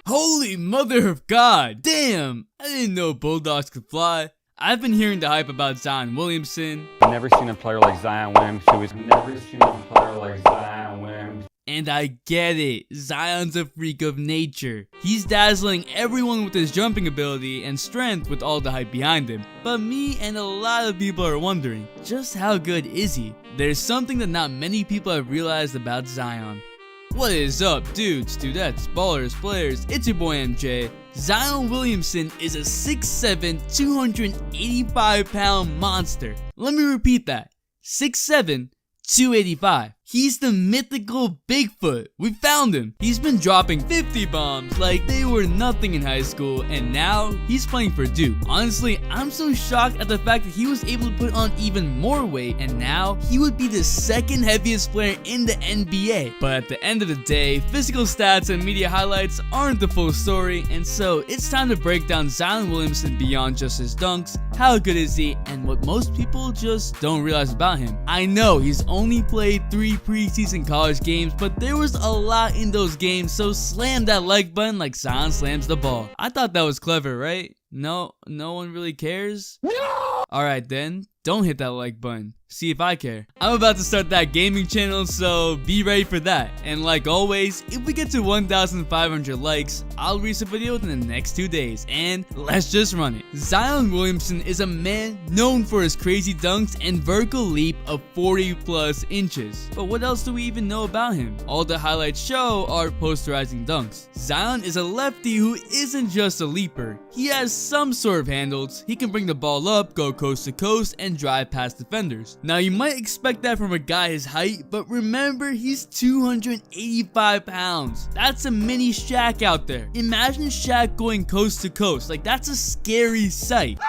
Holy mother of God! Damn! I didn't know bulldogs could fly. I've been hearing the hype about Zion Williamson. I've never seen a player like Zion Williamson. And I get it, Zion's a freak of nature. He's dazzling everyone with his jumping ability and strength with all the hype behind him. But me and a lot of people are wondering, just how good is he? There's something that not many people have realized about Zion. What is up, dudes, dudettes, ballers, players? It's your boy MJ. Zion Williamson is a 6'7", 285-pound monster. Let me repeat that. 6'7", 285. He's the mythical Bigfoot. We found him. He's been dropping 50 bombs like they were nothing in high school, and now he's playing for Duke. Honestly, I'm so shocked at the fact that he was able to put on even more weight, and now he would be the second heaviest player in the NBA. But at the end of the day, physical stats and media highlights aren't the full story, and so it's time to break down Zion Williamson beyond just his dunks, how good is he, and what most people just don't realize about him. I know he's only played 3 preseason college games, but there was a lot in those games, so slam that like button like Zion slams the ball. I thought that was clever, right? No one really cares? No! Alright then, don't hit that like button. See if I care. I'm about to start that gaming channel, so be ready for that. And like always, if we get to 1,500 likes, I'll release a video within the next 2 days. And let's just run it. Zion Williamson is a man known for his crazy dunks and vertical leap of 40+ inches. But what else do we even know about him? All the highlights show are posterizing dunks. Zion is a lefty who isn't just a leaper. He has some sort of handles. He can bring the ball up, go coast to coast, and drive past defenders. Now you might expect that from a guy his height, but remember he's 285 pounds. That's a mini Shaq out there. Imagine Shaq going coast to coast. Like, that's a scary sight.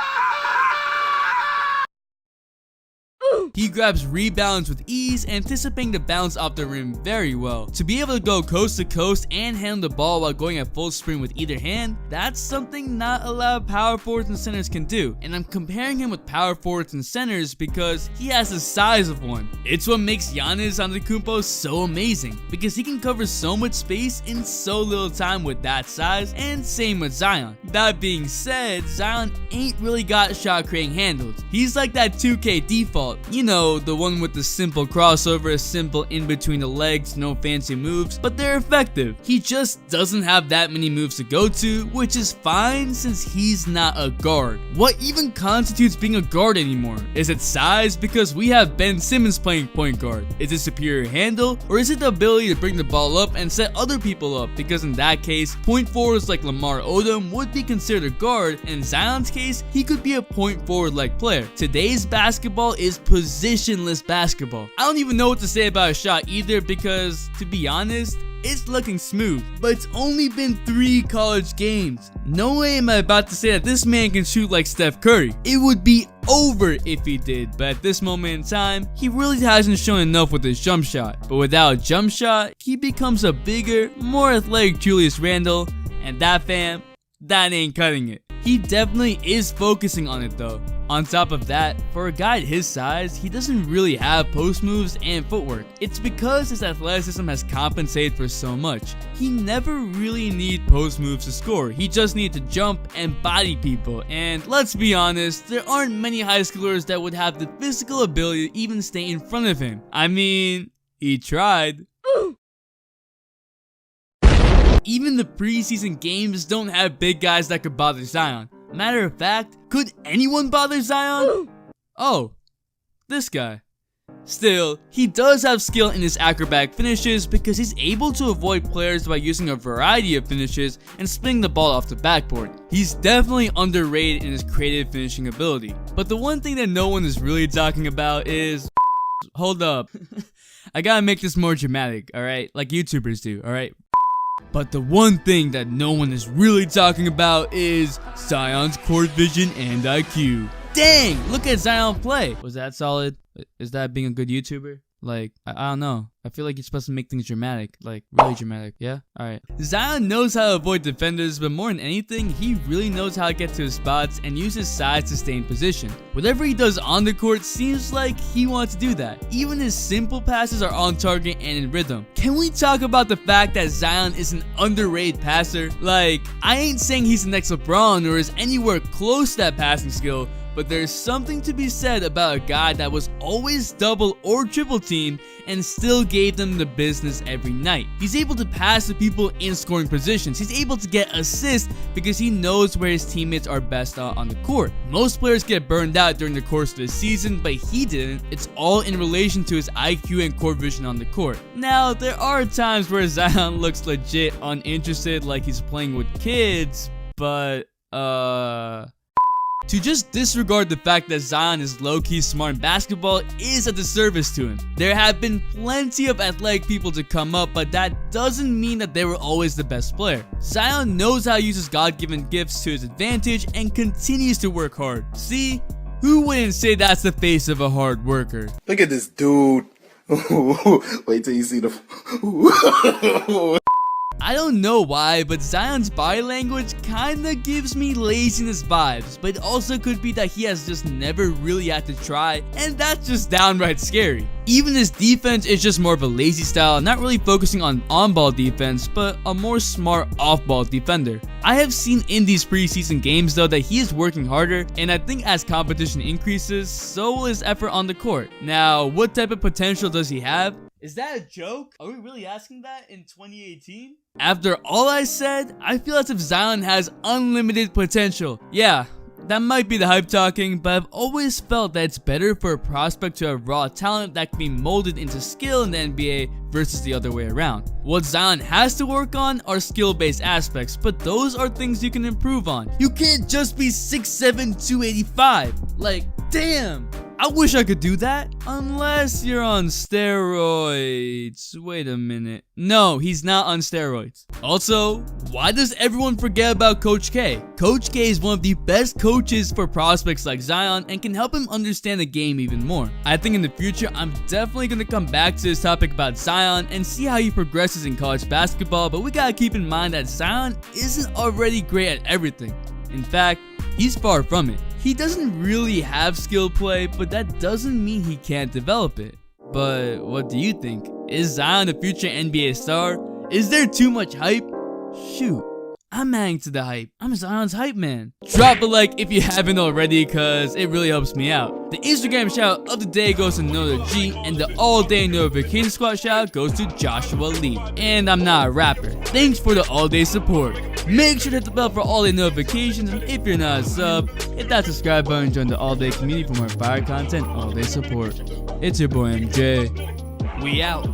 He grabs rebounds with ease, anticipating the bounce off the rim very well. To be able to go coast to coast and handle the ball while going at full sprint with either hand, that's something not a lot of power forwards and centers can do. And I'm comparing him with power forwards and centers because he has the size of one. It's what makes Giannis Antetokounmpo so amazing, because he can cover so much space in so little time with that size, and same with Zion. That being said, Zion ain't really got shot creating handles. He's like that 2K default. You know, the one with the simple crossover, simple in between the legs, no fancy moves, but they're effective. He just doesn't have that many moves to go to, which is fine since he's not a guard. What even constitutes being a guard anymore? Is it size? Because we have Ben Simmons playing point guard. Is it superior handle? Or is it the ability to bring the ball up and set other people up? Because in that case, point forwards like Lamar Odom would be considered a guard, and in Zion's case, he could be a point forward like player. Today's basketball is positionless basketball. I don't even know what to say about a shot either, because to be honest, it's looking smooth, but it's only been 3 college games. No way am I about to say that this man can shoot like Steph Curry. It would be over if he did, but at this moment in time, he really hasn't shown enough with his jump shot. But without a jump shot, he becomes a bigger, more athletic Julius Randle, and that fam, that ain't cutting it. He definitely is focusing on it though. On top of that, for a guy his size, he doesn't really have post moves and footwork. It's because his athleticism has compensated for so much. He never really needed post moves to score. He just needed to jump and body people. And let's be honest, there aren't many high schoolers that would have the physical ability to even stay in front of him. I mean, he tried. Even the preseason games don't have big guys that could bother Zion. Matter of fact, could anyone bother Zion? Oh, this guy. Still, he does have skill in his acrobatic finishes because he's able to avoid players by using a variety of finishes and spinning the ball off the backboard. He's definitely underrated in his creative finishing ability. But the one thing that no one is really talking about is... Hold up. I gotta make this more dramatic, alright? Like YouTubers do, alright? But the one thing that no one is really talking about is Zion's court vision and IQ. Dang, look at Zion play. Was that solid? Is that being a good YouTuber? Like, I don't know. I feel like you're supposed to make things dramatic, like really dramatic, yeah? Alright. Zion knows how to avoid defenders, but more than anything, he really knows how to get to his spots and use his size to stay in position. Whatever he does on the court seems like he wants to do that. Even his simple passes are on target and in rhythm. Can we talk about the fact that Zion is an underrated passer? Like, I ain't saying he's the next LeBron or is anywhere close to that passing skill, but there's something to be said about a guy that was always double or triple teamed and still gave them the business every night. He's able to pass to people in scoring positions. He's able to get assists because he knows where his teammates are best on the court. Most players get burned out during the course of the season, but he didn't. It's all in relation to his IQ and court vision on the court. Now, there are times where Zion looks legit uninterested, like he's playing with kids, but to just disregard the fact that Zion is low-key smart in basketball is a disservice to him. There have been plenty of athletic people to come up, but that doesn't mean that they were always the best player. Zion knows how to use his God-given gifts to his advantage and continues to work hard. See, who wouldn't say that's the face of a hard worker? Look at this dude. Wait till you see the... I don't know why, but Zion's body language kinda gives me laziness vibes, but it also could be that he has just never really had to try, and that's just downright scary. Even his defense is just more of a lazy style, not really focusing on on-ball defense, but a more smart off-ball defender. I have seen in these preseason games though that he is working harder, and I think as competition increases, so will his effort on the court. Now, what type of potential does he have? Is that a joke? Are we really asking that in 2018? After all I said, I feel as if Zion has unlimited potential. Yeah, that might be the hype talking, but I've always felt that it's better for a prospect to have raw talent that can be molded into skill in the NBA versus the other way around. What Zion has to work on are skill-based aspects, but those are things you can improve on. You can't just be 6'7", 285. Like, damn! I wish I could do that. Unless you're on steroids. Wait a minute. No, he's not on steroids. Also, why does everyone forget about Coach K? Coach K is one of the best coaches for prospects like Zion and can help him understand the game even more. I think in the future, I'm definitely going to come back to this topic about Zion and see how he progresses in college basketball, but we gotta keep in mind that Zion isn't already great at everything. In fact, he's far from it. He doesn't really have skill play, but that doesn't mean he can't develop it. But what do you think? Is Zion a future NBA star? Is there too much hype? Shoot, I'm adding to the hype. I'm Zion's hype man. Drop a like if you haven't already, cause it really helps me out. The Instagram shout of the day goes to Noah G, and the all-day notification squad shout goes to Joshua Lee. And I'm not a rapper. Thanks for the all-day support. Make sure to hit the bell for all-day notifications, and if you're not a sub, hit that subscribe button and join the all-day community for more fire content, all-day support. It's your boy MJ. We out.